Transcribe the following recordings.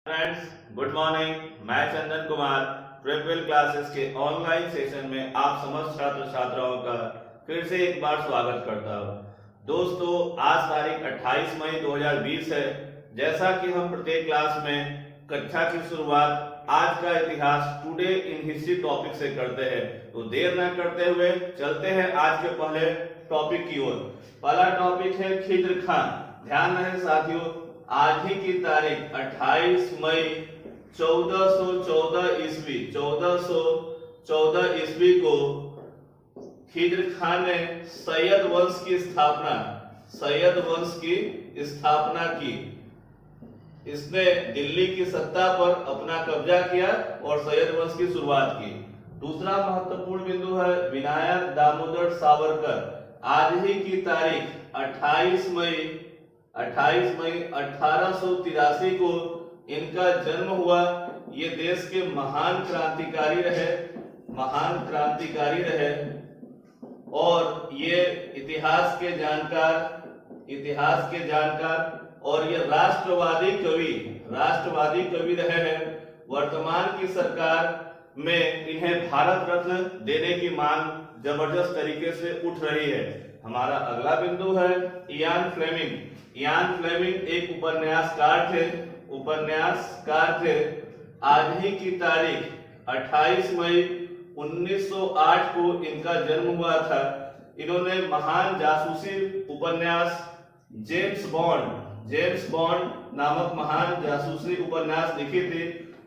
Friends, good morning. मैं Chandan Kumar प्रेपवेल classes के online session में आप समस्त छात्र छात्राओं का फिर से एक बार स्वागत करता हूं। दोस्तों, आज तारीख 28 मई 2020 है। जैसा कि हम प्रत्येक क्लास में कक्षा की शुरुआत आज का इतिहास टुडे इन हिस्ट्री टॉपिक से करते हैं, तो देर न करते हुए चलते हैं आज के पहले टॉपिक की ओर। पहला टॉपिक है खिद्र खान। ध्यान रहे साथियों, आज ही की तारीख 28 मई 1414 ईस्वी 1414 ईस्वी को खिद्र खान ने सैयद वंश की स्थापना की। इसने दिल्ली की सत्ता पर अपना कब्जा किया और सैयद वंश की शुरुआत की। दूसरा महत्वपूर्ण बिंदु है विनायक दामोदर सावरकर। आज ही की तारीख 28 मई 1883 को इनका जन्म हुआ। ये देश के महान क्रांतिकारी रहे और ये इतिहास के जानकार और ये राष्ट्रवादी कवि रहे हैं। वर्तमान की सरकार में इन्हें भारत रत्न देने की मांग जबरदस्त तरीके से उठ रही है। हमारा अगला बिंदु है इयान फ्लेमिंग एक उपन्यासकार थे। आज ही की तारीख 28 मई 1908 को इनका जन्म हुआ था। इन्होंने महान जासूसी उपन्यास जेम्स बॉन्ड नामक महान जासूसी उपन्यास लिखी थी,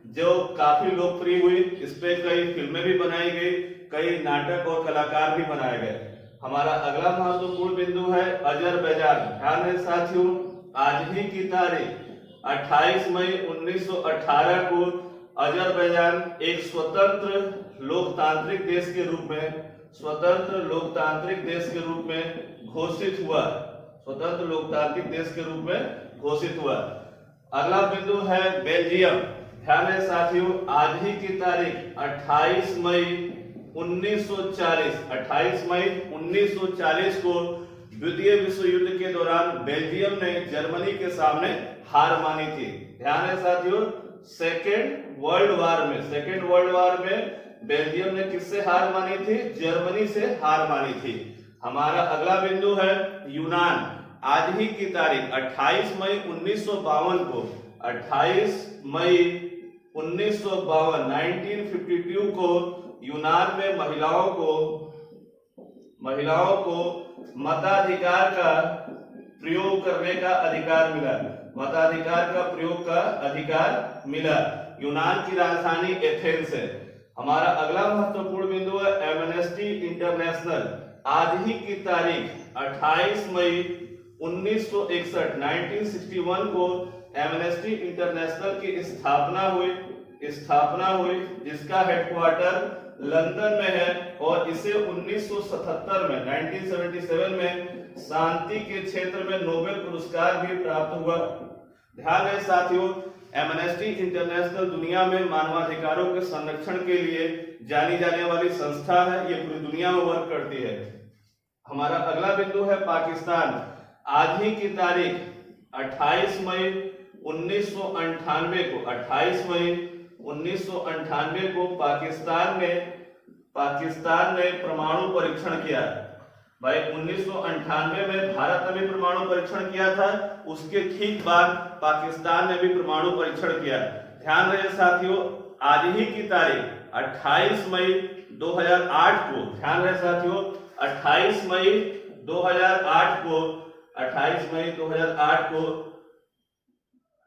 जो काफी लोकप्रिय हुई। इस पे कई फिल्में भी बनाई गई, कई नाटक और कलाकार भी बनाए गए। हमारा अगला महत्वपूर्ण बिंदु है अजरबैजान। ध्यान है साथियों, आज ही की तारीख 28 मई 1918 को अजरबैजान एक स्वतंत्र लोकतांत्रिक देश के रूप में घोषित हुआ। अगला बिंदु है बेल्जियम। ध्यान है साथियों, आज ही की तारीख 28 मई 1940 को द्वितीय विश्व युद्ध के दौरान बेल्जियम ने जर्मनी के सामने हार मानी थी। ध्यान है साथियों, सेकेंड वर्ल्ड वार में बेल्जियम ने किससे हार मानी थी? जर्मनी से हार मानी थी। हमारा अगला बिंदु है यूनान। आज ही की तारीख 28 मई 1952 को 1952 को यूनान में महिलाओं को मताधिकार का प्रयोग करने का अधिकार मिला। यूनान की राजधानी एथेंस है। हमारा अगला महत्वपूर्ण बिंदु है एमनेस्टी इंटरनेशनल। आज ही की तारीख 28 मई 1961 को एमनेस्टी इंटरनेशनल की स्थापना हुई, जिसका हेडक्वार्टर लंदन में है और इसे 1977 में शांति के क्षेत्र में नोबेल पुरस्कार भी प्राप्त हुआ। ध्यान है साथियों, एमनेस्टी इंटरनेशनल दुनिया में मानवाधिकारों के संरक्षण के लिए जानी जाने वाली संस्था है। ये पूरी दुनिया में वर्क करती है। हमारा अगला बिंदु है पाकिस्तान। आज ही की तारीख 28 मई 1998 को पाकिस्तान ने परमाणु परीक्षण किया। भाई 1998 में भारत ने भी परमाणु परीक्षण किया था, उसके ठीक बाद पाकिस्तान ने भी परमाणु परीक्षण किया। ध्यान रहे साथियों, आज ही की तारीख 28 मई 2008 को 28 मई 2008 को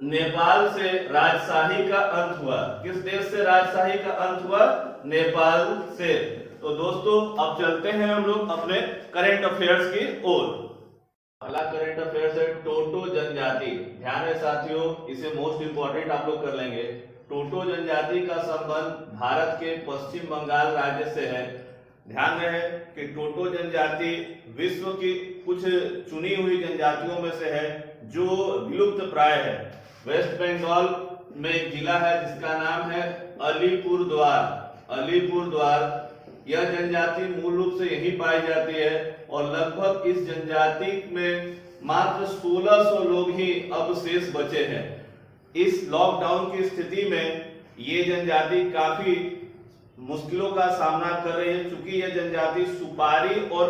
नेपाल से राजशाही का अंत हुआ। किस देश से राजशाही का अंत हुआ? नेपाल से। तो दोस्तों, अब चलते हैं हम लोग अपने करंट अफेयर्स की ओर। पहला करंट अफेयर्स है टोटो जनजाति। ध्यान है साथियों, इसे मोस्ट इंपोर्टेंट आप लोग कर लेंगे। टोटो जनजाति का संबंध भारत के पश्चिम बंगाल राज्य से है। ध्यान रहे कि टोटो जनजाति विश्व की कुछ चुनी हुई जनजातियों में से है जो विलुप्त प्राय है। वेस्ट बंगाल में एक जिला है जिसका नाम है अलीपुरद्वार। यह जनजाति मूल रूप से यही पाई जाती है और लगभग इस जनजाति में मात्र 1600 लोग ही अब शेष बचे हैं। इस लॉकडाउन की स्थिति में ये जनजाति काफी मुश्किलों का सामना कर रही है, क्योंकि यह जनजाति सुपारी और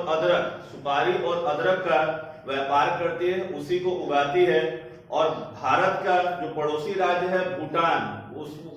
अदरक का व्यापार करती है, उसी को उगाती है। और भारत का जो पड़ोसी राज्य है भूटान,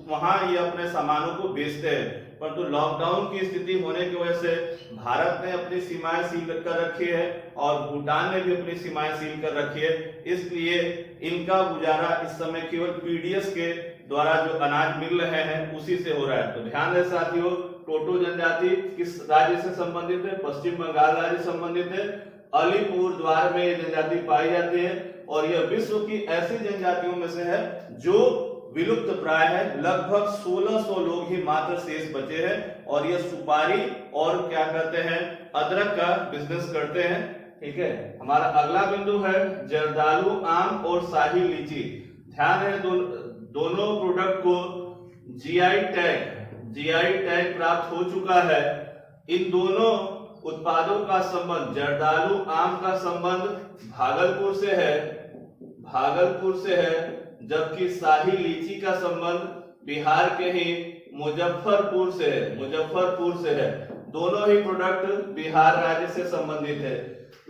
वहां ये अपने सामानों को बेचते हैं। परंतु लॉकडाउन की स्थिति होने की वजह से भारत ने अपनी सीमाएं सील कर रखी है और भूटान ने भी अपनी सीमाएं सील कर रखी है। इसलिए इनका गुजारा इस समय केवल पीडीएस के द्वारा जो अनाज मिल रहे हैं उसी से हो रहा है। तो ध्यान रहे साथियों, टोटो जनजाति किस राज्य से संबंधित है? पश्चिम बंगाल राज्य से संबंधित है। अलीपुर द्वार में ये जनजाति पाई जाती है और यह विश्व की ऐसी जनजातियों में से है जो विलुप्त प्राय है। लगभग 1600 लोग ही मात्र शेष बचे हैं और ये सुपारी और क्या करते हैं, अदरक का बिजनेस करते हैं। ठीक है, हमारा अगला बिंदु है जर्दालू आम और शाही लीची। ध्यान है दोनों प्रोडक्ट को जीआई टैग प्राप्त हो चुका है। इन दोनों उत्पादों का संबंध, जर्दालू आम का संबंध भागलपुर से है, जबकि शाही लीची का संबंध बिहार के ही मुजफ्फरपुर से है। दोनों ही प्रोडक्ट बिहार राज्य से संबंधित है।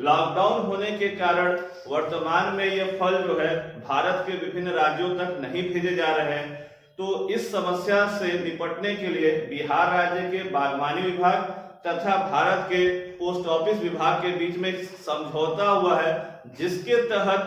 लॉकडाउन होने के कारण वर्तमान में ये फल जो है भारत के विभिन्न राज्यों तक नहीं भेजे जा रहे हैं। तो इस समस्या से निपटने के लिए बिहार राज्य के बागवानी विभाग तथा भारत के पोस्ट ऑफिस विभाग के बीच में समझौता हुआ है, जिसके तहत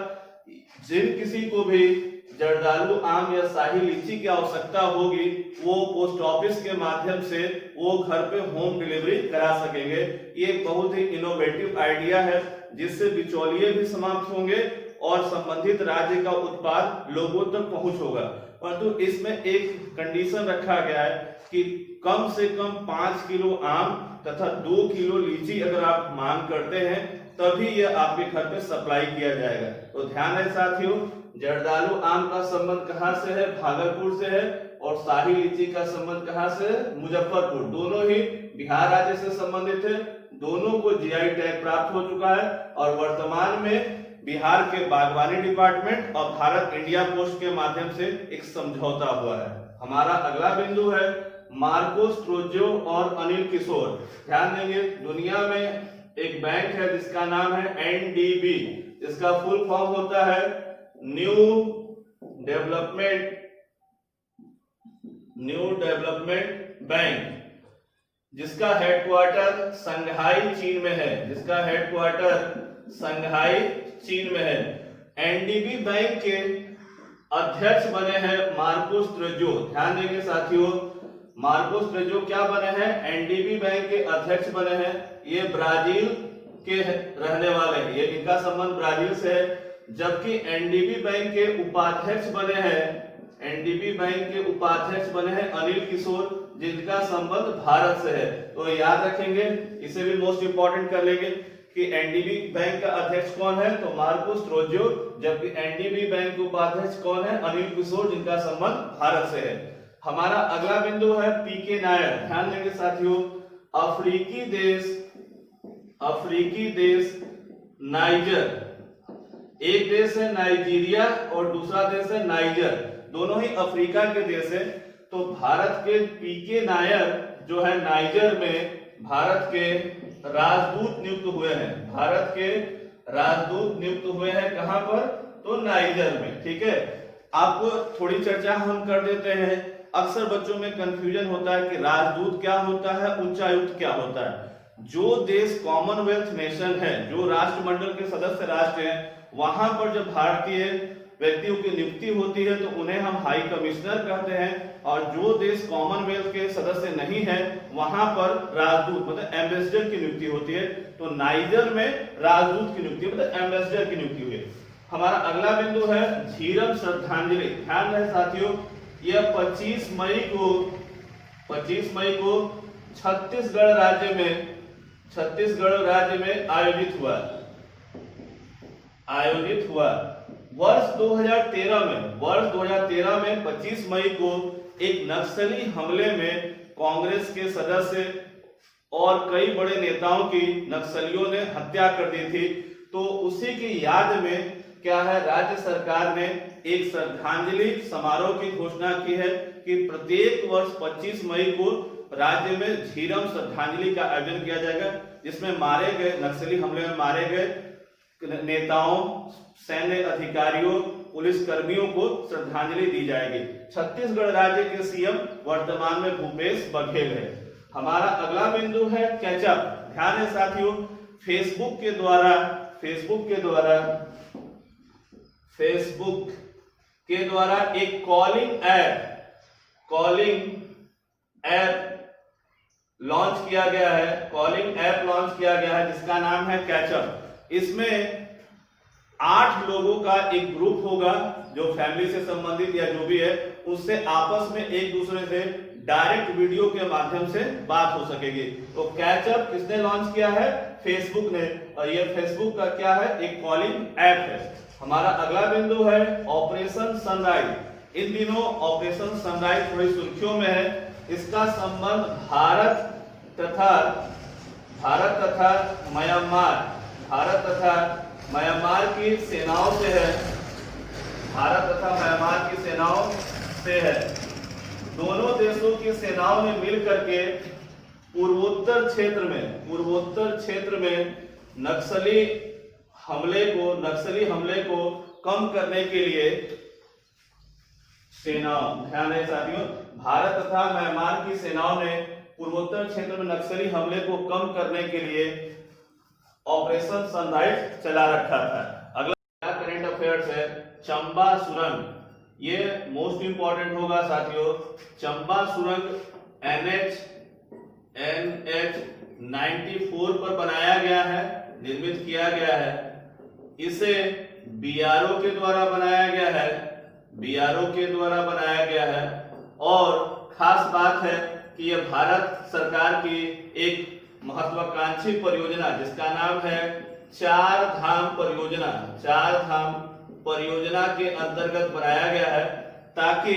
जिन किसी को भी जर्दालू आम या शाही लीची की आवश्यकता होगी वो पोस्ट ऑफिस के माध्यम से वो घर पे होम डिलीवरी करा सकेंगे। ये एक बहुत ही इनोवेटिव आइडिया है, जिससे बिचौलिए भी समाप्त होंगे और संबंधित राज्य का उत्पाद लोगों तक पहुंच होगा। परंतु इसमें एक कंडीशन रखा गया है कि कम से कम 5 किलो आम तथा 2 किलो लीची अगर आप मांग करते हैं तभी यह आपके घर पे सप्लाई किया जाएगा। तो ध्यान है साथियों, जर्दालू आम का संबंध कहां से है? भागलपुर से है। और शाही लीची का संबंध कहां से? मुजफ्फरपुर। दोनों ही बिहार राज्य से संबंधित है। दोनों को जीआई टैग प्राप्त हो चुका है और वर्तमान में बिहार के बागवानी डिपार्टमेंट और भारत इंडिया पोस्ट के माध्यम से एक समझौता हुआ है। हमारा अगला बिंदु है मार्को स्ट्रोजो और अनिल किशोर। ध्यान देंगे, दुनिया में एक बैंक है जिसका नाम है एनडीबी, जिसका फुल फॉर्म होता है न्यू डेवलपमेंट बैंक, जिसका हेडक्वार्टर संघाई चीन में है। एनडीबी बैंक के अध्यक्ष बने हैं मार्को स्ट्रोजो। ध्यान देंगे साथियों, मार्को स्ट्रोजो क्या बने हैं? एनडीबी बैंक के अध्यक्ष बने हैं। ये ब्राजील के रहने वाले हैं, ये इनका संबंध ब्राजील से है। जबकि एनडीबी बैंक के उपाध्यक्ष बने हैं अनिल किशोर, जिनका संबंध भारत से है। तो याद रखेंगे, इसे भी मोस्ट इंपॉर्टेंट कर लेंगे कि एनडीबी बैंक का अध्यक्ष कौन है? तो मार्को स्ट्रोजो। जबकि एनडीबी बैंक के उपाध्यक्ष कौन है? अनिल किशोर, जिनका संबंध भारत से है। हमारा अगला बिंदु है पीके नायर। ध्यान देंगे साथियों, अफ्रीकी देश नाइजर, एक देश है नाइजीरिया और दूसरा देश है नाइजर, दोनों ही अफ्रीका के देश है। तो भारत के पीके नायर जो है नाइजर में भारत के राजदूत नियुक्त हुए हैं। कहां पर? तो नाइजर में। ठीक है, आपको थोड़ी चर्चा हम कर देते हैं। अक्सर बच्चों में कंफ्यूजन होता है कि राजदूत क्या होता है, उच्चायुक्त क्या होता है। जो देश कॉमनवेल्थ नेशन है, जो राष्ट्रमंडल के सदस्य राष्ट्र हैं, वहां पर जब भारतीय व्यक्तियों की नियुक्ति होती है तो उन्हें हम हाई कमिश्नर कहते हैं। और जो देश कॉमनवेल्थ के सदस्य नहीं है वहां पर राजदूत मतलब एम्बेसडर की नियुक्ति होती है। तो नाइजर में राजदूत की नियुक्ति मतलब एम्बेसडर की नियुक्ति हुई। हमारा अगला बिंदु है झीरम श्रद्धांजलि। ध्यान रहे साथियों, यह 25 मई को छत्तीसगढ़ राज्य में आयोजित हुआ। वर्ष 2013 में 25 मई को एक नक्सली हमले में कांग्रेस के सदस्य और कई बड़े नेताओं की नक्सलियों ने हत्या कर दी थी। तो उसी की याद में क्या है, राज्य सरकार ने एक श्रद्धांजलि समारोह की घोषणा की है कि प्रत्येक वर्ष 25 मई को राज्य में झीरम श्रद्धांजलि का आयोजन किया जाएगा, जिसमें मारे गए नक्सली हमले में मारे गए नेताओं, सैन्य अधिकारियों, पुलिस कर्मियों को श्रद्धांजलि दी जाएगी। छत्तीसगढ़ राज्य के सीएम वर्तमान में भूपेश बघेल है। हमारा अगला बिंदु है कैचअप। ध्यान है साथियों, फेसबुक के द्वारा एक कॉलिंग ऐप लॉन्च किया गया है, जिसका नाम है कैचअप। इसमें 8 लोगों का एक ग्रुप होगा जो फैमिली से संबंधित या जो भी है, उससे आपस में एक दूसरे से डायरेक्ट वीडियो के माध्यम से बात हो सकेगी। तो कैचअप किसने लॉन्च किया है? फेसबुक ने। और ये फेसबुक का क्या है? एक कॉलिंग ऐप है। हमारा अगला बिंदु है ऑपरेशन सनराइज। इन दिनों ऑपरेशन सनराइज थोड़ी सुर्खियों में है। इसका संबंध भारत तथा म्यांमार की सेनाओं से है। दोनों देशों की सेनाओं ने मिलकर के पूर्वोत्तर क्षेत्र में नक्सली हमले को कम करने के लिए ध्यान है साथियों, भारत तथा म्यांमार की सेनाओं ने पूर्वोत्तर क्षेत्र में नक्सली हमले को कम करने के लिए ऑपरेशन सनराइज चला रखा था। अगला करंट अफेयर्स है चंबा सुरंग। ये मोस्ट इंपॉर्टेंट होगा साथियों। चंबा सुरंग NH 94 पर बनाया गया है, निर्मित किया गया है। इसे BRO के द्वारा बनाया गया है और खास बात है कि यह भारत सरकार की एक महत्वाकांक्षी परियोजना, जिसका नाम है चार धाम परियोजना के अंतर्गत बनाया गया है, ताकि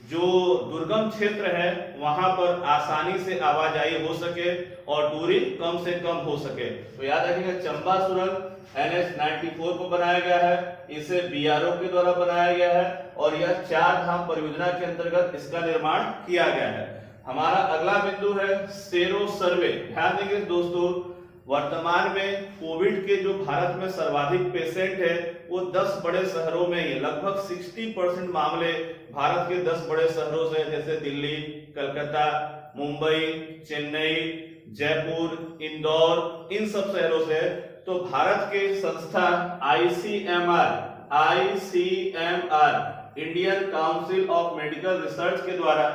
जो दुर्गम क्षेत्र है वहां पर आसानी से आवाजाही हो सके और दूरी कम से कम हो सके। तो याद रखिएगा, चंबा सुरंग NH 94 को बनाया गया है, इसे BRO के द्वारा बनाया गया है और यह चार धाम परियोजना के अंतर्गत इसका निर्माण किया गया है। हमारा अगला बिंदु है सेरो सर्वे। ध्यान देंगे दोस्तों, वर्तमान में कोविड के जो भारत में सर्वाधिक पेशेंट है वो 10 बड़े शहरों में ही, लगभग 60% मामले भारत के 10 बड़े शहरों से, जैसे दिल्ली, कलकत्ता, मुंबई, चेन्नई, जयपुर, इंदौर, इन सब शहरों से। तो भारत के संस्था ICMR Indian council of medical research के द्वारा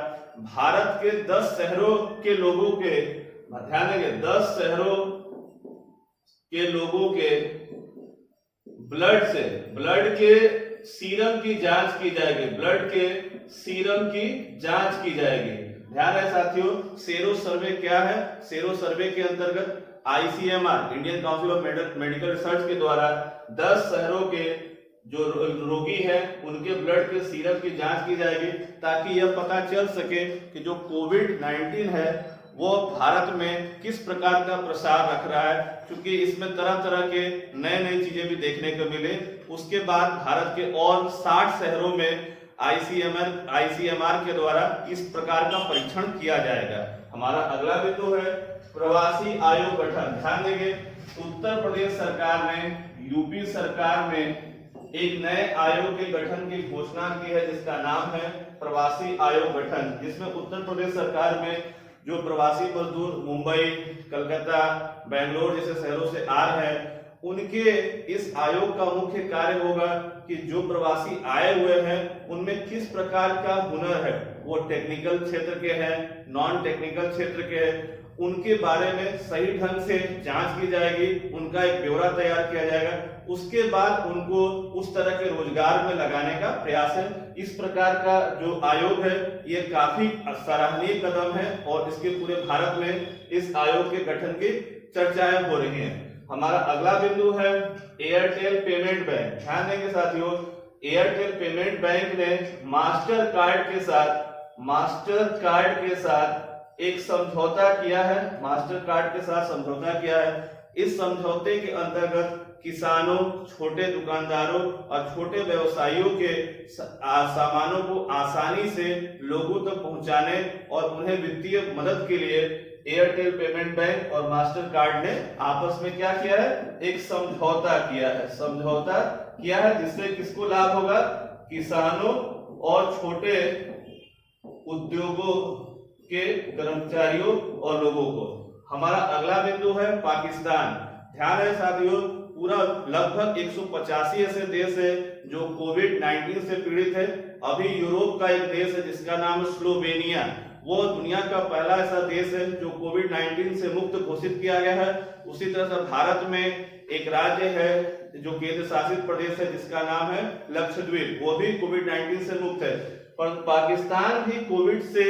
भारत के 10 शहरों के लोगों के, ध्यान देंगे, 10 शहरों के लोगों के ब्लड के सीरम की जांच की जाएगी। ध्यान है साथियों, सेरो सर्वे क्या है? सेरो सर्वे के अंतर्गत ICMR Indian council of medical research के द्वारा 10 शहरों के जो रोगी है उनके ब्लड के सीरम की जांच की जाएगी, ताकि यह पता चल सके कि जो कोविड-19 है वो भारत में किस प्रकार का प्रसार रख रहा है, क्योंकि इसमें तरह तरह के नए चीजें भी देखने को मिले। उसके बाद भारत के और 60 शहरों में ICMR के द्वारा इस प्रकार का परीक्षण किया जाएगा। हमारा अगला बिंदु है प्रवासी आयोग गठन। ध्यान देंगे, उत्तर प्रदेश सरकार ने यूपी सरकार में एक नए आयोग के गठन की घोषणा की है, जिसका नाम है प्रवासी आयोग गठन, जिसमें उत्तर प्रदेश सरकार में जो प्रवासी मजदूर मुंबई, कलकत्ता, बेंगलोर जैसे शहरों से आ रहे हैं, उनके इस आयोग का मुख्य कार्य होगा कि जो प्रवासी आए हुए हैं उनमें किस प्रकार का हुनर है, वो टेक्निकल क्षेत्र के हैं, नॉन टेक्निकल क्षेत्र के हैं, उनके बारे में सही ढंग से जांच की जाएगी, उनका एक ब्यौरा तैयार किया जाएगा। उसके बाद उनको उस तरह के रोजगार में लगाने का प्रयास है। इस प्रकार का जो आयोग है ये काफी सराहनीय कदम है और इसके पूरे भारत में इस आयोग के गठन की चर्चाएं हो रही हैं। हमारा अगला बिंदु है एयरटेल पेमेंट बैंक। ध्यान देंगे साथियों, एयरटेल पेमेंट बैंक ने मास्टर कार्ड के साथ एक समझौता किया है। इस समझौते के अंतर्गत किसानों, छोटे दुकानदारों और छोटे व्यवसायियों के सामानों को आसानी से लोगों तक पहुंचाने और उन्हें वित्तीय मदद के लिए एयरटेल पेमेंट बैंक और मास्टर कार्ड ने आपस में क्या किया है, एक समझौता किया है। समझौता किया है जिससे किसको लाभ होगा, किसानों और छोटे उद्योगों के कर्मचारियों और लोगों को। हमारा अगला बिंदु है पाकिस्तान। ध्यान है साथियों, पूरा लगभग 185 ऐसे देश है जो कोविड-19 से पीड़ित है। अभी यूरोप का एक देश है जिसका नाम है स्लोवेनिया, वो दुनिया का पहला ऐसा देश है जो कोविड-19 से मुक्त घोषित किया गया है। उसी तरह से भारत में एक राज्य है जो केंद्र शासित प्रदेश है जिसका नाम है लक्षद्वीप, वो भी कोविड-19 से मुक्त है। पर पाकिस्तान भी कोविड से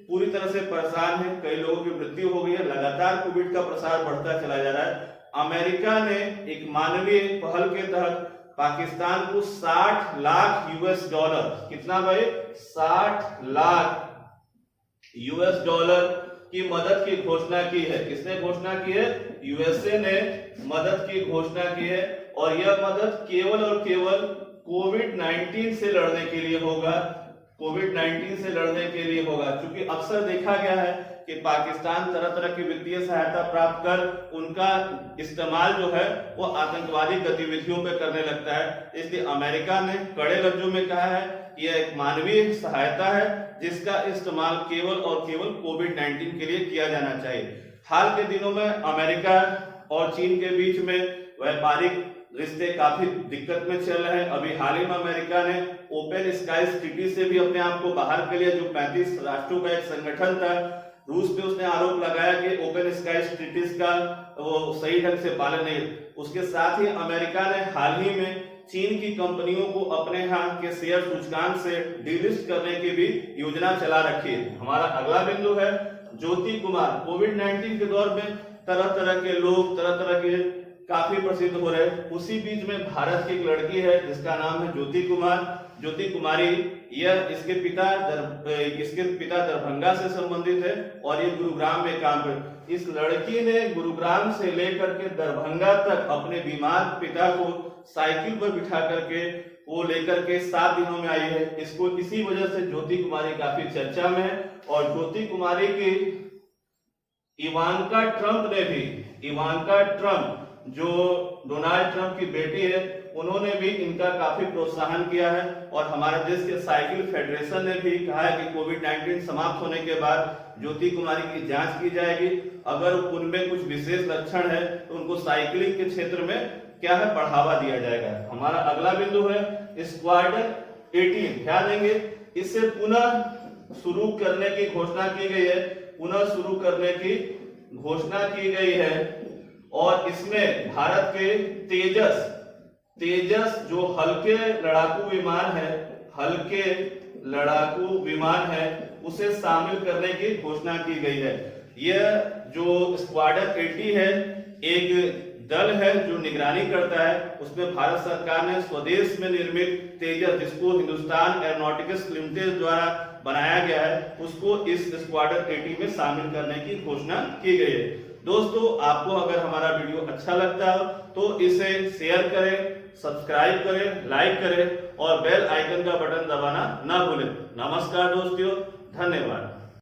पूरी तरह से परेशान है, कई लोगों की मृत्यु हो गई है, लगातार कोविड का प्रसार बढ़ता चला जा रहा है। अमेरिका ने एक मानवीय पहल के तहत पाकिस्तान को 60 लाख US$, कितना भाई, 60 लाख US$ की मदद की घोषणा की है। किसने घोषणा की है, यूएसए ने मदद की घोषणा की है। और यह मदद केवल और केवल कोविड-19 से लड़ने के लिए होगा, कोविड-19 से लड़ने के लिए होगा। क्योंकि अक्सर देखा गया है कि पाकिस्तान तरह तरह की वित्तीय सहायता प्राप्त कर उनका इस्तेमाल जो है वो आतंकवादी गतिविधियों पे करने लगता है। इसलिए अमेरिका ने कड़े लफ्जों में कहा है कि यह एक मानवीय सहायता है जिसका इस्तेमाल केवल और केवल कोविड-19 के लिए किया जाना चाहिए। हाल के दिनों में अमेरिका और चीन के बीच में व्यापारिक रिश्ते काफी दिक्कत में चल रहे हैं। अभी हाल ही में अमेरिका ने ओपन स्काईज ट्रीटी से भी अपने आप को बाहर कर लिया, जो 35 राष्ट्रों का एक संगठन था। रूस पे उसने आरोप लगाया कि ओपन स्काईज ट्रीटीज का वो सही ढंग से पालन नहीं। उसके साथ ही अमेरिका ने हाल ही में चीन की कंपनियों को अपने यहाँ के शेयर सूचकांक से डिलिस्ट करने की भी योजना चला रखी है। हमारा अगला बिंदु है ज्योति कुमार। कोविड-19 के दौर में तरह तरह के लोग, तरह तरह के काफी प्रसिद्ध हो रहे हैं। उसी बीच में भारत की एक लड़की है जिसका नाम है ज्योति कुमार, ज्योति कुमारी। यह इसके पिता दरभंगा से संबंधित है और ये गुरुग्राम में काम करती। इस लड़की ने गुरुग्राम से लेकर के दरभंगा तक अपने बीमार पिता को साइकिल पर बिठा करके वो लेकर के 7 दिनों में आई है। इसको इसी वजह से ज्योति कुमारी काफी चर्चा में है। और ज्योति कुमारी की इवांका ट्रंप जो डोनाल्ड ट्रंप की बेटी है, उन्होंने भी इनका काफी प्रोत्साहन किया है। और हमारे देश के साइकिल फेडरेशन ने भी कहा है कि कोविड-19 समाप्त होने के बाद ज्योति कुमारी की जांच की जाएगी। अगर उनमें कुछ विशेष लक्षण है तो उनको साइकिलिंग के क्षेत्र में क्या है, बढ़ावा दिया जाएगा। हमारा अगला बिंदु है स्क्वाड्रन 18। ध्यान देंगे, इसे पुनः शुरू करने की घोषणा की गई है, पुनः शुरू करने की घोषणा की गई है। और इसमें भारत के तेजस जो हल्के लड़ाकू विमान है उसे शामिल करने की घोषणा की गई है। यह जो स्क्वाड्रन 80 है एक दल है जो निगरानी करता है। उसमें भारत सरकार ने स्वदेश में निर्मित तेजस, जिसको हिंदुस्तान एरोनॉटिक्स लिमिटेड द्वारा बनाया गया है, उसको इस स्क्वाड्रन 80 में शामिल करने की घोषणा की गई है। दोस्तों, आपको अगर हमारा वीडियो अच्छा लगता हो तो इसे शेयर करें, सब्सक्राइब करें, लाइक करें और बेल आइकन का बटन दबाना ना भूलें। नमस्कार दोस्तों, धन्यवाद।